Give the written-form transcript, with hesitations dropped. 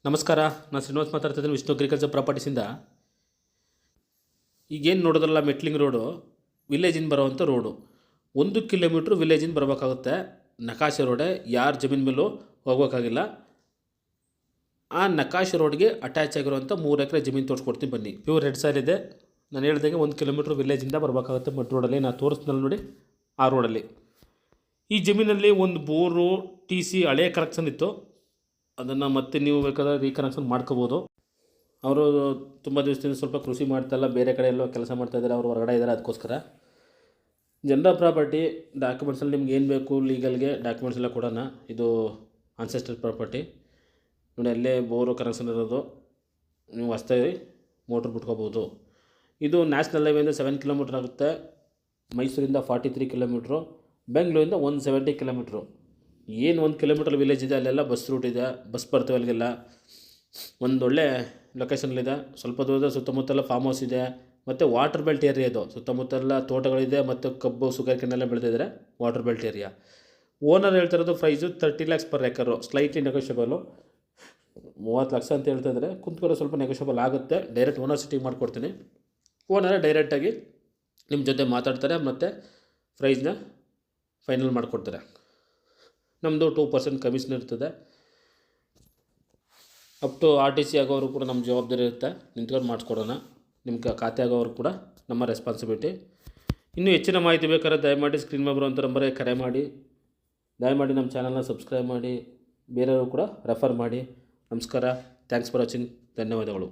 ನಮಸ್ಕಾರ, ನಾನು ಶ್ರೀನಿವಾಸ್ ಮಾತಾಡ್ತಿದ್ದೀನಿ ವಿಷ್ಣು ಅಗ್ರಿಕಲ್ಚರ್ ಪ್ರಾಪರ್ಟೀಸಿಂದ. ಈಗೇನು ನೋಡೋದ್ರಲ್ಲ ಮೆಟ್ಲಿಂಗ್ ರೋಡು, ವಿಲೇಜಿಂದ ಬರೋವಂಥ ರೋಡು. 1 ಕಿಲೋಮೀಟ್ರ್ ವಿಲೇಜಿಂದ ಬರಬೇಕಾಗುತ್ತೆ. ನಕಾಶೆ ರೋಡೇ, ಯಾರ ಜಮೀನು ಮೇಲೂ ಹೋಗ್ಬೇಕಾಗಿಲ್ಲ. ಆ ನಕಾಶೆ ರೋಡ್ಗೆ ಅಟ್ಯಾಚ್ ಆಗಿರುವಂಥ 3 ಎಕರೆ ಜಮೀನು ತೋರಿಸ್ಕೊಡ್ತೀನಿ ಬನ್ನಿ. ಪ್ಯೂರ್ ರೆಡ್ ಸಾಯಿಲ್ ಇದೆ. ನಾನು ಹೇಳ್ದಂಗೆ 1 ಕಿಲೋಮೀಟ್ರ್ ವಿಲೇಜಿಂದ ಬರಬೇಕಾಗುತ್ತೆ. ಮಡ್ ರೋಡಲ್ಲಿ ನಾನು ತೋರಿಸ್ನಲ್ಲ ನೋಡಿ, ಆ ರೋಡಲ್ಲಿ. ಈ ಜಮೀನಲ್ಲಿ ಒಂದು ಬೋರು TC ಹಳೆ ಕನೆಕ್ಷನ್ ಇತ್ತು. ಅದನ್ನು ಮತ್ತೆ ನೀವು ಬೇಕಾದ್ರೆ ರೀಕನೆಕ್ಷನ್ ಮಾಡ್ಕೋಬೋದು. ಅವರು ತುಂಬ ದಿವಸದಿಂದ ಸ್ವಲ್ಪ ಕೃಷಿ ಮಾಡ್ತಾಯಿಲ್ಲ, ಬೇರೆ ಕಡೆ ಎಲ್ಲೋ ಕೆಲಸ ಮಾಡ್ತಾಯಿದ್ದಾರೆ, ಅವರು ಹೊರಗಡೆ ಇದ್ದಾರೆ. ಅದಕ್ಕೋಸ್ಕರ ಜನರಲ್ ಪ್ರಾಪರ್ಟಿ ಡಾಕ್ಯುಮೆಂಟ್ಸಲ್ಲಿ ನಿಮ್ಗೆ ಏನು ಬೇಕು ಲೀಗಲ್ಗೆ ಡಾಕ್ಯುಮೆಂಟ್ಸ್ ಎಲ್ಲ ಕೊಡೋಣ. ಇದು ಅನ್ಸೆಸ್ಟರ್ ಪ್ರಾಪರ್ಟಿ ನೋಡಿ, ಅಲ್ಲೇ ಬೋರು ಕನೆಕ್ಷನ್ ಇರೋದು. ನೀವು ಹೊಸ್ದಾಗಿ ಮೋಟ್ರ್ ಬಿಟ್ಕೋಬೋದು. ಇದು ನ್ಯಾಷನಲ್ ಹೈವೇಯಿಂದ 7 ಕಿಲೋಮೀಟ್ರ್ ಆಗುತ್ತೆ. ಮೈಸೂರಿಂದ 43 ಕಿಲೋಮೀಟ್ರು, ಬೆಂಗಳೂರಿಂದ 170 ಕಿಲೋಮೀಟ್ರು. ಏನು 1 ಕಿಲೋಮೀಟ್ರ್ ವಿಲೇಜ್ ಇದೆ, ಅಲ್ಲೆಲ್ಲ ಬಸ್ ರೂಟ್ ಇದೆ, ಬಸ್ ಬರ್ತವೆ ಅಲ್ಲಿಗೆಲ್ಲ. ಒಂದೊಳ್ಳೆ ಲೊಕೇಶನ್ಲಿದೆ. ಸ್ವಲ್ಪ ದೂರದ ಸುತ್ತಮುತ್ತಲ ಫಾರ್ಮ್ ಹೌಸ್ ಇದೆ, ಮತ್ತು ವಾಟರ್ ಬೆಲ್ಟ್ ಏರಿಯಾ ಇದು. ಸುತ್ತಮುತ್ತಲ ತೋಟಗಳಿದೆ, ಮತ್ತು ಕಬ್ಬು ಸುಗರ್ಕೆನೆಲ್ಲ ಬೆಳೆದಿದ್ದಾರೆ. Water belt area. ಓನರ್ ಹೇಳ್ತಿರೋದು price 30 lakhs per ಎಕರು, slightly ನೆಗೋಷಿಯಬಲು. 30 lakh ಅಂತ ಹೇಳ್ತಾಯಿದ್ದಾರೆ. ಕುಂತ್ಕೊಳ್ಳೋ ಸ್ವಲ್ಪ ನೆಗೋಷಿಯಬಲ್ ಆಗುತ್ತೆ. ಡೈರೆಕ್ಟ್ ಓನರ್ ಸಿಟಿಂಗ್ ಮಾಡಿಕೊಡ್ತೀನಿ. ಓನರೇ ಡೈರೆಕ್ಟಾಗಿ ನಿಮ್ಮ ಜೊತೆ ಮಾತಾಡ್ತಾರೆ, ಮತ್ತು ಪ್ರೈಸ್ನ ಫೈನಲ್ ಮಾಡಿಕೊಡ್ತಾರೆ. ನಮ್ಮದು 2% ಕಮಿಷನ್ ಇರ್ತದೆ. ಅಪ್ ಟು RTC ಆಗೋರು ಕೂಡ ನಮ್ಮ ಜವಾಬ್ದಾರಿ ಇರುತ್ತೆ. ನಿಂತ್ಕೊಂಡು ಮಾಡಿಸ್ಕೊಡೋಣ. ನಿಮ್ಮ ಖಾತೆ ಆಗೋರು ಕೂಡ ನಮ್ಮ ರೆಸ್ಪಾನ್ಸಿಬಿಲಿಟಿ. ಇನ್ನೂ ಹೆಚ್ಚಿನ ಮಾಹಿತಿ ಬೇಕಾದ್ರೆ ದಯಮಾಡಿ ಸ್ಕ್ರೀನ್ ಮೇಲೆ ಬರುವಂಥ ನಂಬರ್ಗೆ ಕರೆ ಮಾಡಿ. ದಯಮಾಡಿ ನಮ್ಮ ಚಾನಲ್ನ ಸಬ್ಸ್ಕ್ರೈಬ್ ಮಾಡಿ, ಬೇರೆಯವರು ಕೂಡ ರೆಫರ್ ಮಾಡಿ. ನಮಸ್ಕಾರ. Thanks for watching. ಧನ್ಯವಾದಗಳು.